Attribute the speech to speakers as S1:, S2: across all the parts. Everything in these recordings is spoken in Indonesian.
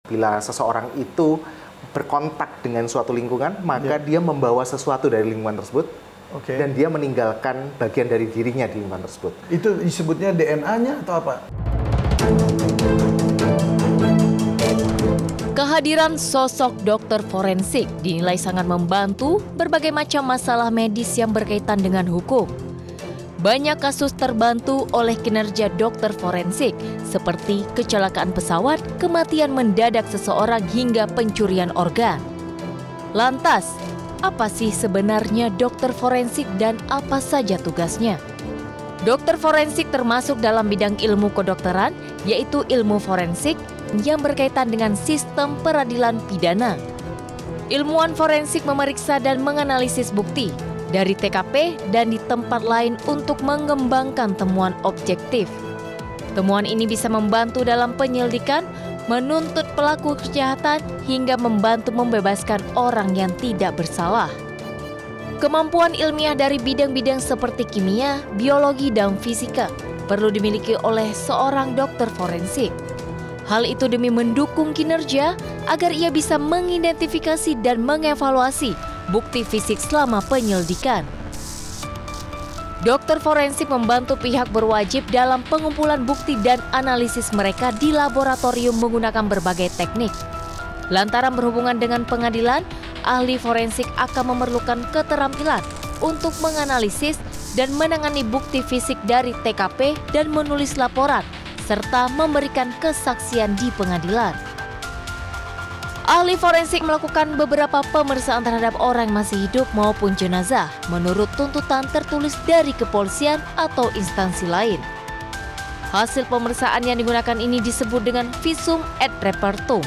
S1: Bila seseorang itu berkontak dengan suatu lingkungan, maka dia membawa sesuatu dari lingkungan tersebut, dan dia meninggalkan bagian dari dirinya di lingkungan tersebut.
S2: Itu disebutnya DNA-nya atau apa?
S3: Kehadiran sosok dokter forensik dinilai sangat membantu berbagai macam masalah medis yang berkaitan dengan hukum. Banyak kasus terbantu oleh kinerja dokter forensik, seperti kecelakaan pesawat, kematian mendadak seseorang hingga pencurian organ. Lantas, apa sih sebenarnya dokter forensik dan apa saja tugasnya? Dokter forensik termasuk dalam bidang ilmu kedokteran, yaitu ilmu forensik, yang berkaitan dengan sistem peradilan pidana. Ilmuwan forensik memeriksa dan menganalisis bukti dari TKP dan di tempat lain untuk mengembangkan temuan objektif. Temuan ini bisa membantu dalam penyelidikan, menuntut pelaku kejahatan, hingga membantu membebaskan orang yang tidak bersalah. Kemampuan ilmiah dari bidang-bidang seperti kimia, biologi, dan fisika perlu dimiliki oleh seorang dokter forensik. Hal itu demi mendukung kinerja agar ia bisa mengidentifikasi dan mengevaluasi bukti fisik selama penyelidikan. Dokter forensik membantu pihak berwajib dalam pengumpulan bukti dan analisis mereka di laboratorium menggunakan berbagai teknik. Lantaran berhubungan dengan pengadilan, ahli forensik akan memerlukan keterampilan untuk menganalisis dan menangani bukti fisik dari TKP dan menulis laporan, serta memberikan kesaksian di pengadilan. Ahli forensik melakukan beberapa pemeriksaan terhadap orang yang masih hidup maupun jenazah menurut tuntutan tertulis dari kepolisian atau instansi lain. Hasil pemeriksaan yang digunakan ini disebut dengan visum et repertum.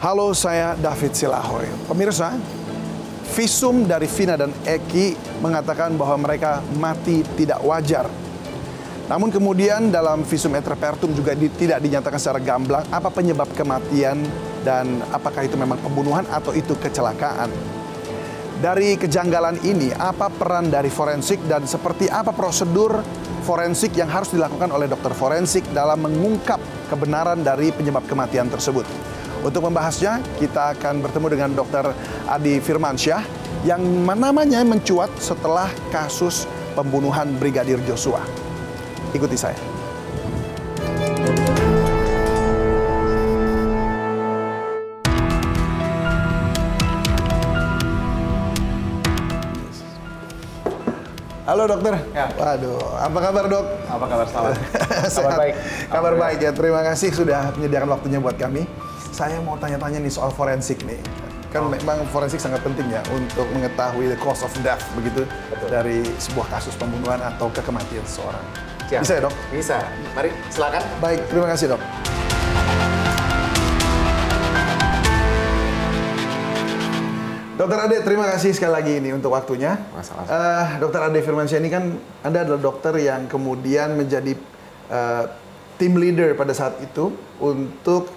S2: Halo, saya David Silahoy. Pemirsa, visum dari Vina dan Eki mengatakan bahwa mereka mati tidak wajar. Namun kemudian dalam visum et repertum juga tidak dinyatakan secara gamblang apa penyebab kematian dan apakah itu memang pembunuhan atau itu kecelakaan. Dari kejanggalan ini, apa peran dari forensik dan seperti apa prosedur forensik yang harus dilakukan oleh dokter forensik dalam mengungkap kebenaran dari penyebab kematian tersebut? Untuk membahasnya, kita akan bertemu dengan Dr. Adi Firmansyah yang namanya mencuat setelah kasus pembunuhan Brigadir Joshua. Ikuti saya. Halo dokter.
S1: Ya.
S2: Waduh, apa kabar dok?
S1: Apa kabar, selamat?
S2: Kabar baik. Kabar baik ya, terima kasih sudah menyediakan waktunya buat kami. Saya mau tanya-tanya nih soal forensik nih. Kan memang forensik sangat penting ya untuk mengetahui the cause of death begitu. Betul. Dari sebuah kasus pembunuhan atau kematian seseorang.
S1: Siap.
S2: Bisa ya dok?
S1: Bisa. Mari, silakan.
S2: Baik, terima kasih dok. Dokter Ade, terima kasih sekali lagi ini untuk waktunya. Dokter Ade Firmansyah ini kan Anda adalah dokter yang kemudian menjadi tim leader pada saat itu untuk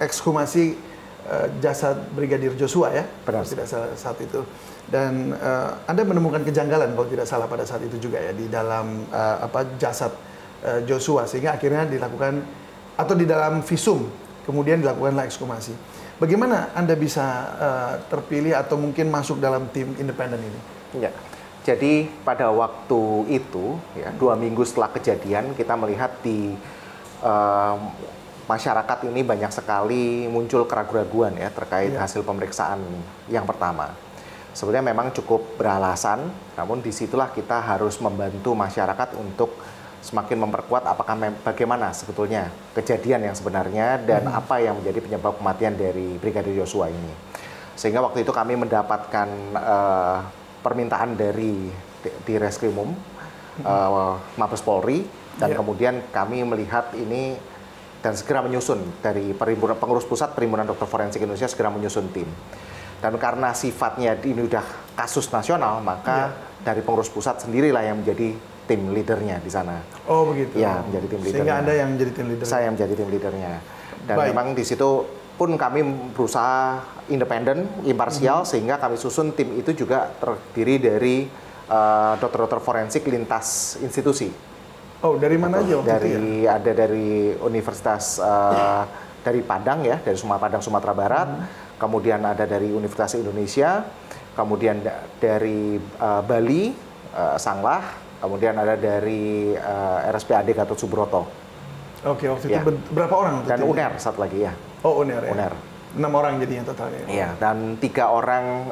S2: ekshumasi jasad Brigadir Joshua ya,
S1: benar.
S2: Tidak salah saat itu. Dan Anda menemukan kejanggalan kalau tidak salah pada saat itu juga ya di dalam jasad Joshua sehingga akhirnya dilakukan atau di dalam visum kemudian dilakukanlah ekshumasi. Bagaimana Anda bisa terpilih atau mungkin masuk dalam tim independen ini?
S1: Ya. Jadi pada waktu itu ya 2 minggu setelah kejadian kita melihat di masyarakat ini banyak sekali muncul keraguan-keraguan ya terkait hasil pemeriksaan yang pertama. Sebenarnya memang cukup beralasan, namun disitulah kita harus membantu masyarakat untuk semakin memperkuat apakah bagaimana sebetulnya kejadian yang sebenarnya dan apa yang menjadi penyebab kematian dari Brigadir Joshua ini. Sehingga waktu itu kami mendapatkan permintaan dari di Reskrimum Mabes Polri dan kemudian kami melihat ini dan segera menyusun dari pengurus pusat Perhimpunan Dokter Forensik Indonesia segera menyusun tim. Dan karena sifatnya ini udah kasus nasional, maka dari pengurus pusat sendirilah yang menjadi tim leadernya di sana.
S2: Oh begitu.
S1: Ya, menjadi tim leadernya.
S2: Sehingga Anda yang menjadi tim leader.
S1: Saya yang menjadi tim leadernya. Dan
S2: Baik.
S1: memang di situ pun kami berusaha independen, imparsial, sehingga kami susun tim itu juga terdiri dari dokter-dokter forensik lintas institusi.
S2: Oh, dari mana aja waktu itu ya?
S1: Ada dari Universitas dari Padang ya, dari Padang Sumatera Barat, kemudian ada dari Universitas Indonesia, kemudian dari Bali, Sanglah, kemudian ada dari RSPAD Gatot Subroto.
S2: Oke, waktu itu
S1: Ya.
S2: berapa orang? Waktu
S1: Dan
S2: itu?
S1: UNER satu lagi ya.
S2: Oh, UNER ya?
S1: UNER.
S2: 6 orang jadinya totalnya.
S1: Iya, dan 3 orang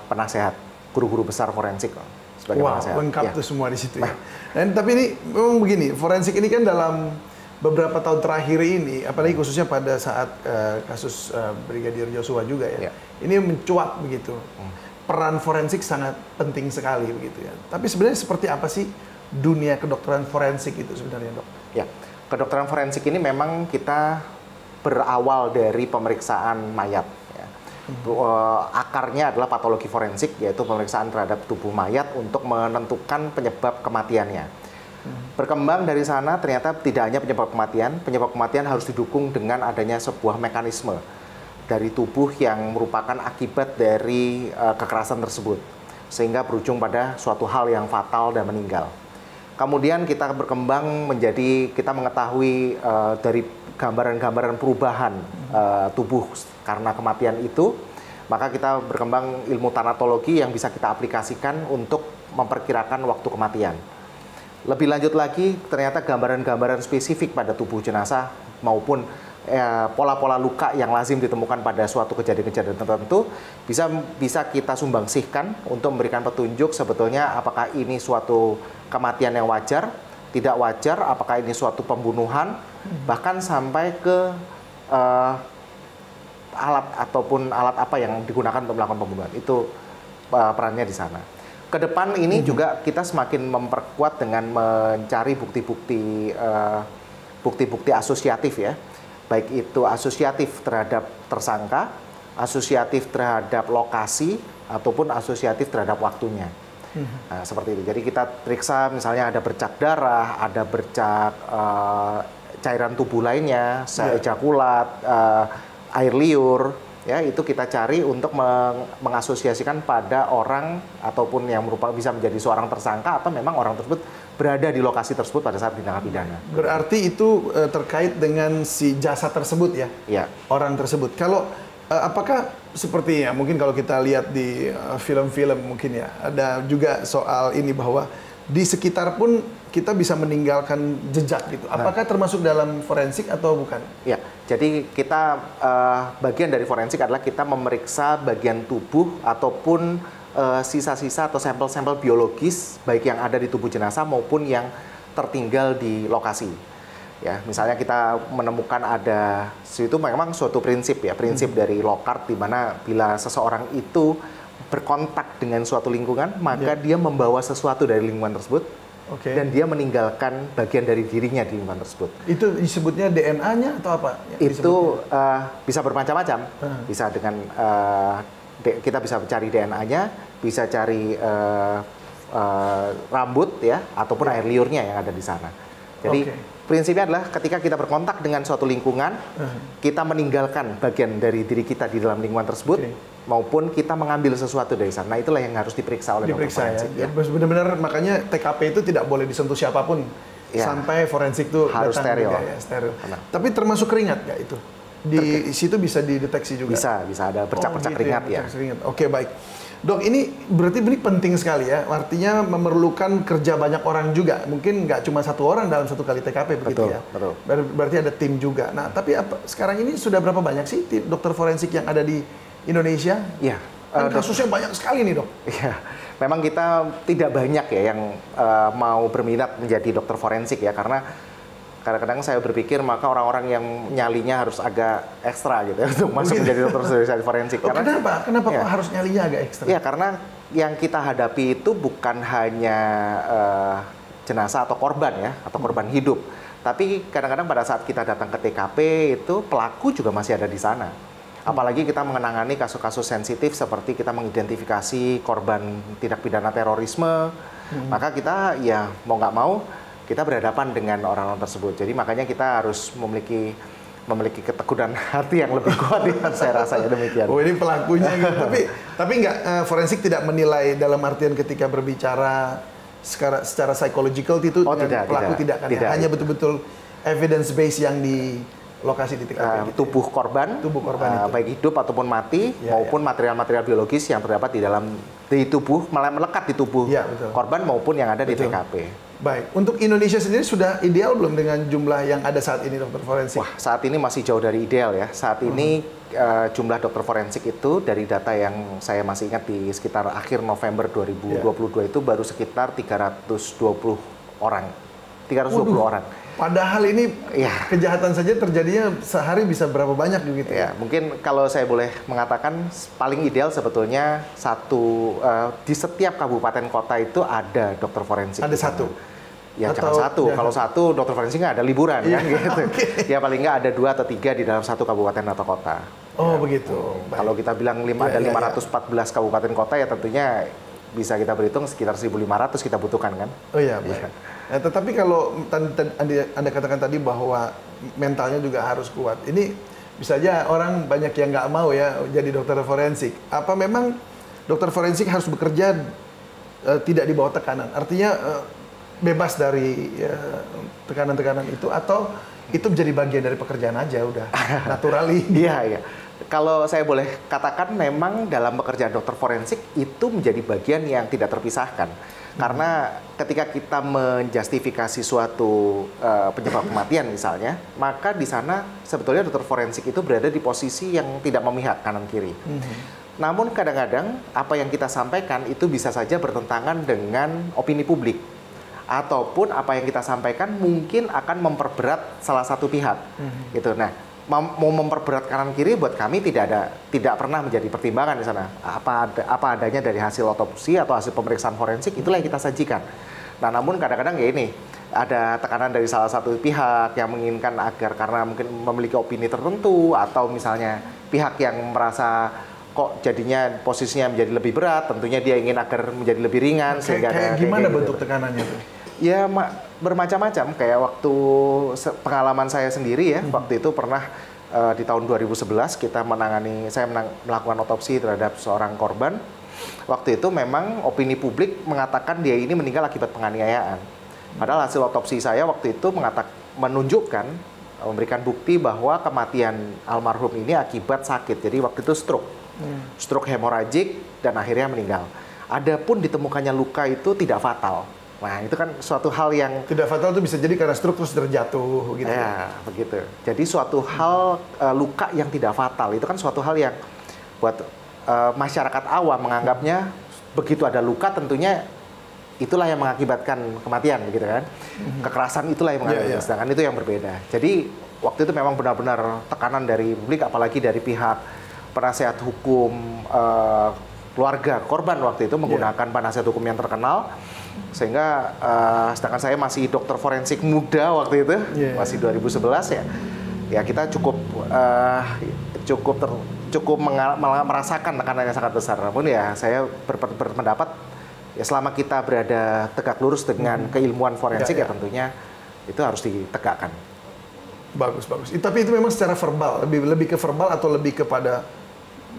S1: penasehat, guru-guru besar forensik sebagai
S2: Wow,
S1: penasehat.
S2: lengkap
S1: Ya.
S2: tuh semua di situ ya. Dan tapi ini memang begini, forensik ini kan dalam beberapa tahun terakhir ini, apalagi khususnya pada saat kasus Brigadir Joshua juga ya,
S1: Ya.
S2: ini mencuat begitu. Peran forensik sangat penting sekali begitu ya. Tapi sebenarnya seperti apa sih dunia kedokteran forensik itu sebenarnya, Dok?
S1: Ya, kedokteran forensik ini memang kita berawal dari pemeriksaan mayat. Ya. Akarnya adalah patologi forensik, yaitu pemeriksaan terhadap tubuh mayat untuk menentukan penyebab kematiannya. Berkembang dari sana ternyata tidak hanya penyebab kematian harus didukung dengan adanya sebuah mekanisme dari tubuh yang merupakan akibat dari kekerasan tersebut, sehingga berujung pada suatu hal yang fatal dan meninggal. Kemudian kita berkembang menjadi, kita mengetahui dari gambaran-gambaran perubahan tubuh karena kematian itu, maka kita berkembang ilmu tanatologi yang bisa kita aplikasikan untuk memperkirakan waktu kematian. Lebih lanjut lagi, ternyata gambaran-gambaran spesifik pada tubuh jenazah maupun pola-pola luka yang lazim ditemukan pada suatu kejadian-kejadian tertentu bisa kita sumbangsihkan untuk memberikan petunjuk sebetulnya apakah ini suatu kematian yang wajar, tidak wajar, apakah ini suatu pembunuhan, bahkan sampai ke alat ataupun alat apa yang digunakan untuk melakukan pembunuhan. Itu perannya di sana. Ke depan ini juga kita semakin memperkuat dengan mencari bukti-bukti asosiatif ya. Baik itu asosiatif terhadap tersangka, asosiatif terhadap lokasi, ataupun asosiatif terhadap waktunya. Nah, seperti itu. Jadi kita periksa misalnya ada bercak darah, ada bercak cairan tubuh lainnya, ejakulat, air liur, ya itu kita cari untuk mengasosiasikan pada orang ataupun yang bisa menjadi seorang tersangka atau memang orang tersebut berada di lokasi tersebut pada saat tindakan pidana.
S2: Berarti itu terkait dengan si jasad tersebut ya?
S1: Ya.
S2: Orang tersebut. Kalau apakah seperti ya, mungkin kalau kita lihat di film-film mungkin ya, ada juga soal ini bahwa di sekitar pun kita bisa meninggalkan jejak gitu. Apakah termasuk dalam forensik atau bukan?
S1: Ya, jadi kita bagian dari forensik adalah kita memeriksa bagian tubuh ataupun sisa-sisa atau sampel-sampel biologis baik yang ada di tubuh jenazah maupun yang tertinggal di lokasi. Ya, misalnya kita menemukan ada itu memang suatu prinsip ya, prinsip dari Lockhart di mana bila seseorang itu berkontak dengan suatu lingkungan, maka dia membawa sesuatu dari lingkungan tersebut. Dan dia meninggalkan bagian dari dirinya di lingkungan tersebut.
S2: Itu disebutnya DNA-nya atau apa?
S1: Itu bisa bermacam-macam. Bisa dengan kita bisa cari DNA-nya, bisa cari rambut ya, ataupun air liurnya yang ada di sana. Jadi prinsipnya adalah ketika kita berkontak dengan suatu lingkungan, kita meninggalkan bagian dari diri kita di dalam lingkungan tersebut, maupun kita mengambil sesuatu dari sana. Nah, itulah yang harus diperiksa oleh dokter forensik.
S2: Ya. Benar-benar makanya TKP itu tidak boleh disentuh siapapun sampai forensik itu
S1: harus steril.
S2: Ya, steril. Tapi termasuk keringat nggak itu? Di situ bisa dideteksi juga?
S1: Bisa ada bercak-bercak keringat ya.
S2: Oke, baik. Dok, ini berarti ini penting sekali ya. Artinya memerlukan kerja banyak orang juga. Mungkin nggak cuma satu orang dalam satu kali TKP begitu ya.
S1: Betul.
S2: Berarti ada tim juga. Nah, tapi sekarang ini sudah berapa banyak sih dokter forensik yang ada di Indonesia?
S1: Iya.
S2: Kasusnya banyak sekali nih, Dok.
S1: Iya. Memang kita tidak banyak ya yang mau berminat menjadi dokter forensik ya, karena kadang-kadang saya berpikir maka orang-orang yang nyalinya harus agak ekstra gitu ya untuk masuk menjadi dokter forensik.
S2: Kenapa? Kenapa kok harus nyalinya agak ekstra?
S1: Ya, karena yang kita hadapi itu bukan hanya jenazah atau korban ya, atau korban hidup. Tapi kadang-kadang pada saat kita datang ke TKP itu pelaku juga masih ada di sana. Apalagi kita menangani kasus-kasus sensitif seperti kita mengidentifikasi korban tindak pidana terorisme, Maka kita ya mau nggak mau kita berhadapan dengan orang-orang tersebut. Jadi makanya kita harus memiliki ketekunan hati yang lebih kuat ya, saya rasa ya demikian.
S2: Oh, ini pelakunya gitu. tapi nggak, forensik tidak menilai dalam artian ketika berbicara secara psychological itu dengan pelaku tidak kan?
S1: Tidak.
S2: Hanya betul-betul evidence base yang di lokasi di TKP.
S1: Tubuh korban itu. Baik hidup ataupun mati maupun material-material biologis yang terdapat di tubuh, melekat di tubuh korban maupun yang ada di TKP.
S2: Baik, untuk Indonesia sendiri sudah ideal belum dengan jumlah yang ada saat ini dokter forensik?
S1: Wah, saat ini masih jauh dari ideal ya. Saat ini jumlah dokter forensik itu dari data yang saya masih ingat di sekitar akhir November 2022 itu baru sekitar 320 orang. 320 orang.
S2: Padahal ini kejahatan saja terjadinya sehari bisa berapa banyak gitu
S1: ya? Mungkin kalau saya boleh mengatakan paling ideal sebetulnya di setiap kabupaten kota itu ada dokter forensik.
S2: Ada satu?
S1: Ya jangan satu. Kalau satu dokter forensik nggak ada liburan kan gitu. Ya paling nggak ada 2 atau 3 di dalam satu kabupaten atau kota.
S2: Oh begitu.
S1: Kalau kita bilang ada 514 kabupaten kota ya tentunya bisa kita berhitung sekitar 1.500 kita butuhkan kan.
S2: Oh iya, baik. Nah, tetapi kalau Anda katakan tadi bahwa mentalnya juga harus kuat. Ini bisa aja orang banyak yang nggak mau ya jadi dokter forensik. Apa memang dokter forensik harus bekerja tidak di bawah tekanan? Artinya bebas dari tekanan-tekanan itu atau itu menjadi bagian dari pekerjaan aja udah naturally?
S1: Iya. Kalau saya boleh katakan memang dalam pekerjaan dokter forensik itu menjadi bagian yang tidak terpisahkan. Karena ketika kita menjustifikasi suatu penyebab kematian misalnya, maka di sana sebetulnya dokter forensik itu berada di posisi yang tidak memihak kanan kiri. Namun kadang-kadang apa yang kita sampaikan itu bisa saja bertentangan dengan opini publik. Ataupun apa yang kita sampaikan mungkin akan memperberat salah satu pihak. Gitu. Nah, mau memperberat kanan kiri buat kami tidak pernah menjadi pertimbangan di sana. Apa adanya dari hasil otopsi atau hasil pemeriksaan forensik itulah yang kita sajikan. Nah, namun kadang-kadang ya ini ada tekanan dari salah satu pihak yang menginginkan agar karena mungkin memiliki opini tertentu atau misalnya pihak yang merasa kok jadinya posisinya menjadi lebih berat, tentunya dia ingin agar menjadi lebih ringan sehingga
S2: kayak gimana bentuk tekanannya tuh?
S1: Ya bermacam-macam, kayak waktu pengalaman saya sendiri ya, waktu itu pernah di tahun 2011 saya melakukan otopsi terhadap seorang korban. Waktu itu memang opini publik mengatakan dia ini meninggal akibat penganiayaan. Padahal hasil otopsi saya waktu itu menunjukkan, memberikan bukti bahwa kematian almarhum ini akibat sakit. Jadi waktu itu stroke hemoragik dan akhirnya meninggal. Adapun ditemukannya luka itu tidak fatal. Nah, itu kan suatu hal yang
S2: tidak fatal itu bisa jadi karena stroke terus terjatuh gitu.
S1: Ya, begitu. Jadi suatu hal luka yang tidak fatal itu kan suatu hal yang buat masyarakat awam menganggapnya begitu ada luka tentunya itulah yang mengakibatkan kematian gitu kan. Kekerasan itulah yang mengakibatkan. Sedangkan itu yang berbeda. Jadi waktu itu memang benar-benar tekanan dari publik apalagi dari pihak penasihat hukum keluarga korban waktu itu menggunakan penasihat hukum yang terkenal. Sehingga sedangkan saya masih dokter forensik muda waktu itu, masih 2011 ya kita cukup merasakan tekanan yang sangat besar. Namun ya saya berpendapat ya selama kita berada tegak lurus dengan keilmuan forensik ya tentunya itu harus ditegakkan.
S2: Bagus. Tapi itu memang secara verbal, lebih ke verbal atau lebih kepada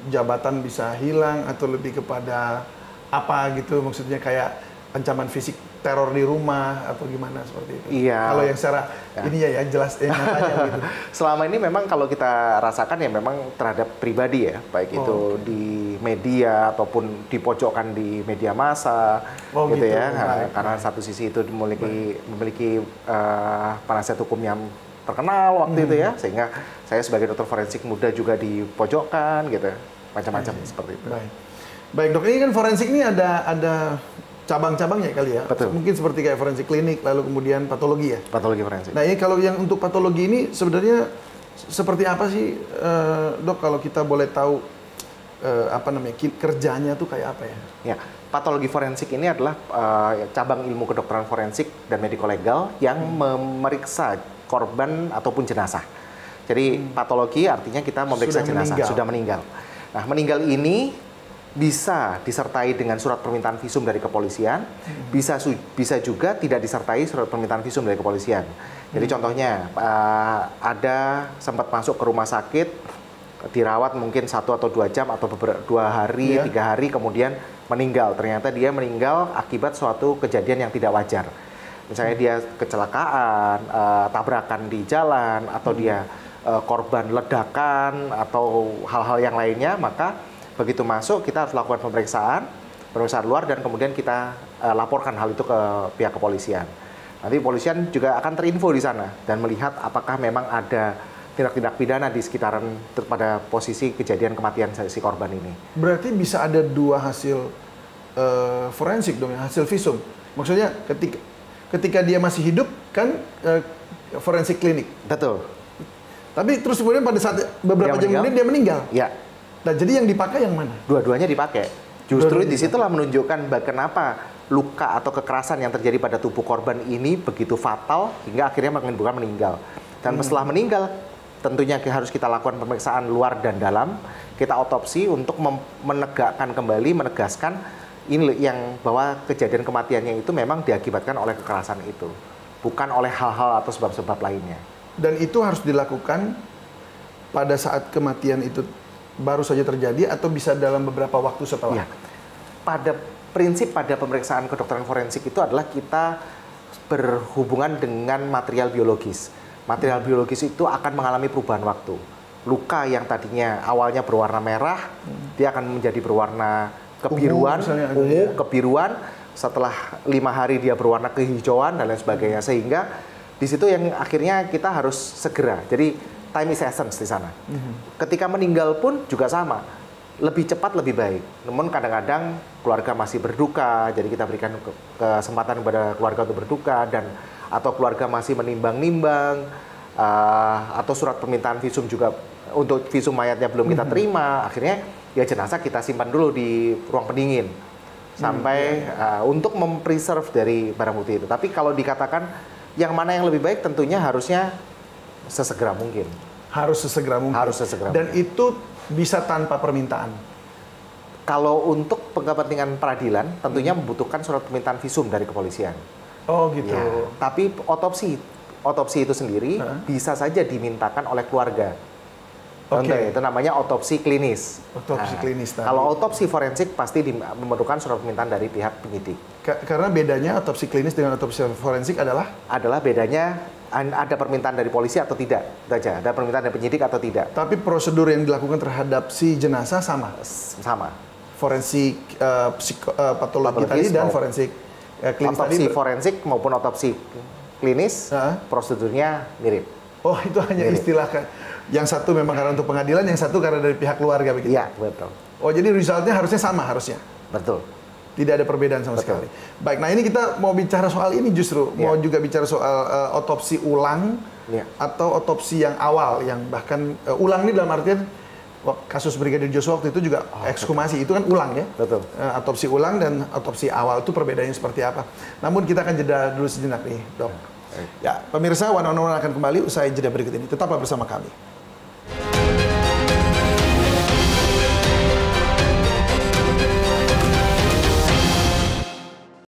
S2: jabatan bisa hilang atau lebih kepada apa gitu, maksudnya kayak ancaman fisik teror di rumah atau gimana seperti itu?
S1: Iya.
S2: Kalau yang secara ini ya jelas nyatanya gitu.
S1: Selama ini memang kalau kita rasakan ya memang terhadap pribadi ya, baik itu di media ataupun dipojokkan di media massa gitu ya. Karena satu sisi itu memiliki penasihat hukum yang terkenal waktu itu ya, sehingga saya sebagai dokter forensik muda juga dipojokkan gitu, macam-macam seperti itu.
S2: Baik dok, ini kan forensik ini ada cabang-cabangnya kali ya.
S1: Betul.
S2: Mungkin seperti kayak forensik klinik, lalu kemudian patologi ya.
S1: Patologi forensik.
S2: Nah ini kalau yang untuk patologi ini sebenarnya seperti apa sih dok kalau kita boleh tahu kerjanya tuh kayak apa ya?
S1: Ya, patologi forensik ini adalah cabang ilmu kedokteran forensik dan mediko-legal yang memeriksa korban ataupun jenazah. Jadi patologi artinya kita memeriksa jenazah sudah meninggal. Nah meninggal ini bisa disertai dengan surat permintaan visum dari kepolisian, bisa juga tidak disertai surat permintaan visum dari kepolisian. Jadi contohnya ada sempat masuk ke rumah sakit, dirawat mungkin 1 atau 2 jam atau 2 hari, 3 hari, kemudian meninggal. Ternyata dia meninggal akibat suatu kejadian yang tidak wajar. Misalnya dia kecelakaan, tabrakan di jalan, atau dia korban ledakan atau hal-hal yang lainnya, maka begitu masuk kita harus lakukan pemeriksaan luar dan kemudian kita laporkan hal itu ke pihak kepolisian. Nanti kepolisian juga akan terinfo di sana dan melihat apakah memang ada tindak-tindak pidana di sekitaran pada posisi kejadian kematian si korban ini.
S2: Berarti bisa ada 2 hasil forensik dong, hasil visum. Maksudnya ketika dia masih hidup kan forensik klinik.
S1: Betul.
S2: Tapi terus kemudian pada saat beberapa jam kemudian dia meninggal.
S1: Ya.
S2: Nah, jadi yang dipakai yang mana?
S1: Dua-duanya dipakai. Justru disitulah menunjukkan kenapa luka atau kekerasan yang terjadi pada tubuh korban ini begitu fatal hingga akhirnya menimbulkan meninggal. Dan setelah meninggal, tentunya harus kita lakukan pemeriksaan luar dan dalam. Kita otopsi untuk menegakkan kembali, menegaskan ini yang bahwa kejadian kematiannya itu memang diakibatkan oleh kekerasan itu, bukan oleh hal-hal atau sebab-sebab lainnya.
S2: Dan itu harus dilakukan pada saat kematian itu baru saja terjadi atau bisa dalam beberapa waktu setelah?
S1: Ya. Pada prinsip pada pemeriksaan kedokteran forensik itu adalah kita berhubungan dengan material biologis. Material biologis itu akan mengalami perubahan waktu. Luka yang tadinya awalnya berwarna merah, dia akan menjadi berwarna kebiruan, ungu, kebiruan. Setelah 5 hari dia berwarna kehijauan dan lain sebagainya. Sehingga di situ yang akhirnya kita harus segera. Jadi time is essence di sana. Ketika meninggal pun juga sama, lebih cepat lebih baik. Namun kadang-kadang keluarga masih berduka, jadi kita berikan kesempatan kepada keluarga untuk berduka atau keluarga masih menimbang-nimbang, atau surat permintaan visum juga untuk visum mayatnya belum kita terima. Akhirnya ya jenazah kita simpan dulu di ruang pendingin sampai untuk mempreserve dari barang bukti itu. Tapi kalau dikatakan yang mana yang lebih baik, tentunya harusnya sesegera mungkin.
S2: Harus sesegera mungkin.
S1: Harus sesegera
S2: Dan
S1: mungkin.
S2: itu bisa tanpa permintaan.
S1: Kalau untuk kepentingan peradilan, tentunya membutuhkan surat permintaan visum dari kepolisian.
S2: Oh gitu.
S1: Ya, tapi otopsi itu sendiri bisa saja dimintakan oleh keluarga. Itu namanya otopsi klinis.
S2: Otopsi klinis tadi.
S1: Kalau otopsi forensik pasti memerlukan surat permintaan dari pihak penyidik.
S2: Karena bedanya otopsi klinis dengan otopsi forensik adalah
S1: bedanya ada permintaan dari polisi atau tidak, itu aja. Ada permintaan dari penyidik atau tidak.
S2: Tapi prosedur yang dilakukan terhadap si jenazah sama.
S1: Sama.
S2: Forensik patologi tadi dan forensik klinis tadi.
S1: Otopsi forensik maupun otopsi klinis prosedurnya mirip.
S2: Oh, itu hanya istilah. Yang satu memang karena untuk pengadilan, yang satu karena dari pihak keluarga begitu.
S1: Iya, betul.
S2: Oh, jadi resultnya harusnya sama harusnya.
S1: Betul.
S2: Tidak ada perbedaan sama sekali. Baik, nah ini kita mau bicara soal ini justru. Mau juga bicara soal otopsi ulang atau otopsi yang awal. Yang bahkan ulang ini dalam artian kasus Brigadir Joshua waktu itu juga ekshumasi. Itu kan ulang ya.
S1: Betul.
S2: Otopsi ulang dan otopsi awal itu perbedaannya seperti apa. Namun kita akan jeda dulu sejenak nih, Dok. Ya, pemirsa, One on One akan kembali usai jeda berikut ini. Tetaplah bersama kami.